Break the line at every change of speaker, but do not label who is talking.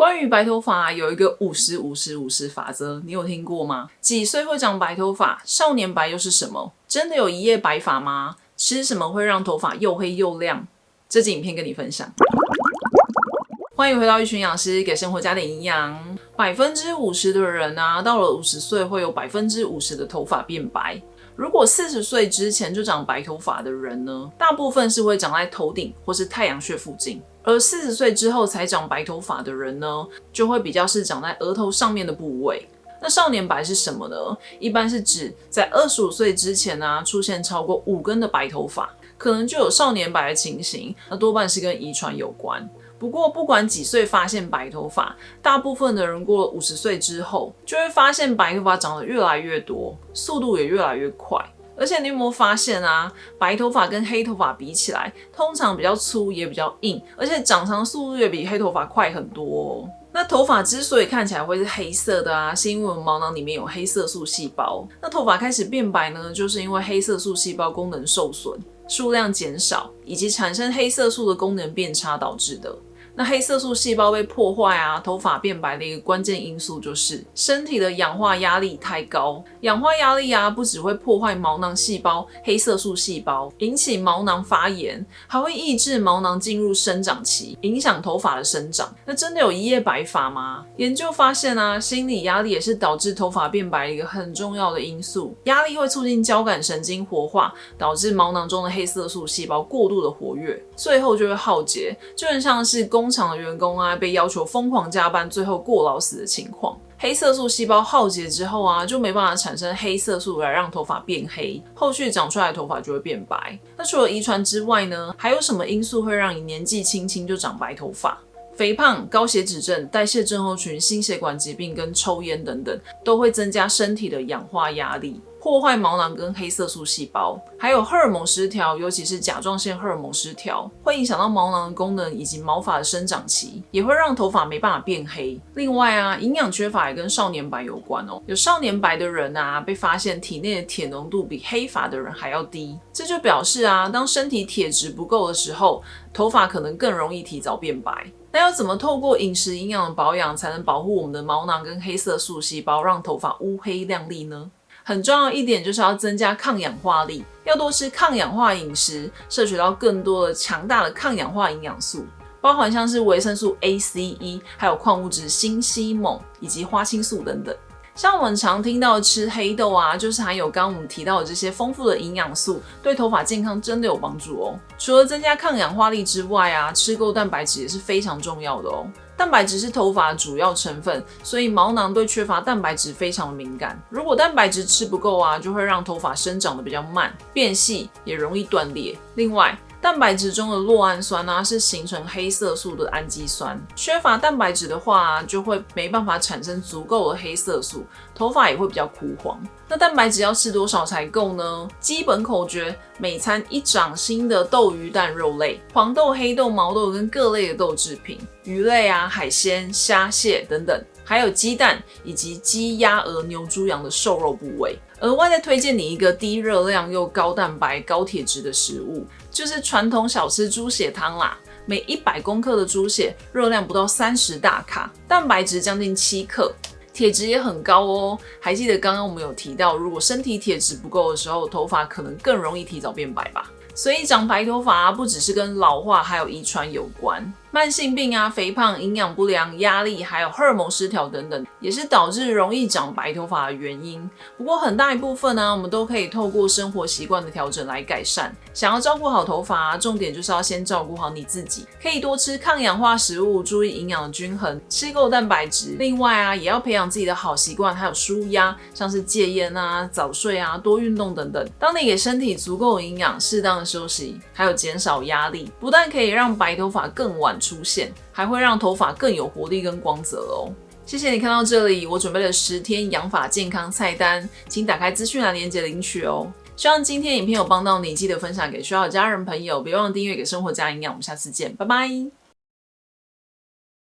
關於白頭髮有一個50-50-50法則，你有聽過嗎？幾歲會長白頭髮？少年白又是什麼？真的有一夜白髮嗎？吃什麼會讓頭髮又黑又亮？這集影片跟你分享。歡迎回到一群營養師，給生活加點營養。50%的人啊，到了50歲會有50%的頭髮變白。如果40歲之前就長白頭髮的人呢，大部分是會長在頭頂或是太陽穴附近。而40歲之後才長白頭髮的人呢，就會比較是長在額頭上面的部位。那少年白是什麼呢？一般是指在25歲之前啊，出現超過5根的白頭髮，可能就有少年白的情形。那多半是跟遺傳有關。不過不管幾歲發現白頭髮，大部分的人過了50歲之後，就會發現白頭髮長得越來越多，速度也越來越快。而且你有沒有發現啊，白頭髮跟黑頭髮比起來，通常比較粗也比較硬，而且長長速度也比黑頭髮快很多哦。那頭髮之所以看起來會是黑色的啊，是因为我們毛囊裡面有黑色素細胞。那頭髮開始變白呢，就是因為黑色素細胞功能受損、數量減少，以及產生黑色素的功能變差導致的。那黑色素細胞被破壞啊，頭髮變白的一個關鍵因素就是身體的氧化壓力太高。氧化壓力啊，不只會破壞毛囊細胞、黑色素細胞，引起毛囊發炎，還會抑制毛囊進入生長期，影響頭髮的生長。那真的有一夜白髮嗎？研究發現啊，心理壓力也是導致頭髮變白的一個很重要的因素。壓力會促進交感神經活化，導致毛囊中的黑色素細胞過度的活躍，最後就會耗竭，就很像是工廠的員工啊，被要求瘋狂加班，最後過勞死的情況。黑色素細胞耗竭之後啊，就沒辦法產生黑色素來讓頭髮變黑，後續長出來的頭髮就會變白。那除了遺傳之外呢，還有什麼因素會讓你年紀輕輕就長白頭髮？肥胖、高血脂症、代謝症候群、心血管疾病跟抽菸等等，都會增加身體的氧化壓力，破壞毛囊跟黑色素細胞。還有荷爾蒙失調，尤其是甲狀腺荷爾蒙失調，會影響到毛囊的功能以及毛髮的生長期，也會讓頭髮沒辦法變黑。另外啊，營養缺乏也跟少年白有關哦。有少年白的人啊，被發現體內的鐵濃度比黑髮的人還要低，這就表示啊，當身體鐵質不夠的時候，頭髮可能更容易提早變白。那要怎麼透過飲食營養的保養，才能保護我們的毛囊跟黑色素細胞，讓頭髮烏黑亮麗呢？很重要一點就是要增加抗氧化力，要多吃抗氧化飲食，攝取到更多的強大的抗氧化營養素，包含像是維生素 A、C、E， 還有礦物質鋅、硒、錳以及花青素等等。像我們常聽到的吃黑豆啊，就是含有剛剛我們提到的這些豐富的營養素，對頭髮健康真的有幫助哦。除了增加抗氧化力之外啊，吃夠蛋白質也是非常重要的哦。蛋白質是頭髮的主要成分，所以毛囊對缺乏蛋白質非常敏感。如果蛋白質吃不夠啊，就會讓頭髮生長得比較慢、變細，也容易斷裂。另外，蛋白質中的酪氨酸啊，是形成黑色素的氨基酸。缺乏蛋白質的話啊，就會沒辦法產生足夠的黑色素，頭髮也會比較枯黃。那蛋白質要吃多少才夠呢？基本口訣：每餐1掌心的豆、魚、蛋、肉類，黃豆、黑豆、毛豆跟各類的豆製品，魚類啊、海鮮、蝦、蟹等等，還有雞蛋以及雞、鴨、鵝、牛、豬、羊的瘦肉部位。額外再推薦你一個低熱量又高蛋白、高鐵質的食物，就是傳統小吃豬血湯啦。每100公克的豬血，熱量不到30大卡，蛋白質將近7克，鐵質也很高哦。還記得剛剛我們有提到，如果身體鐵質不夠的時候，頭髮可能更容易提早變白吧。所以長白頭髮啊，不只是跟老化還有遺傳有關。慢性病啊、肥胖、營養不良、壓力，還有荷爾蒙失調等等，也是導致容易長白頭髮的原因。不過很大一部分呢，我們都可以透過生活習慣的調整來改善。想要照顧好頭髮啊，重點就是要先照顧好你自己，可以多吃抗氧化食物，注意營養的均衡，吃夠蛋白質。另外啊，也要培養自己的好習慣，還有舒壓，像是戒菸啊、早睡啊、多運動等等。當你給身體足夠的營養、適當的休息，還有減少壓力，不但可以讓白頭髮更晚出現，還會讓頭髮更有活力跟光澤哦。謝謝你看到這裡，我準備了10天養髮健康菜單，請打開資訊欄連結領取哦。希望今天影片有幫到你，記得分享給需要的家人朋友，別忘了訂閱給生活加營養。我們下次見，拜拜。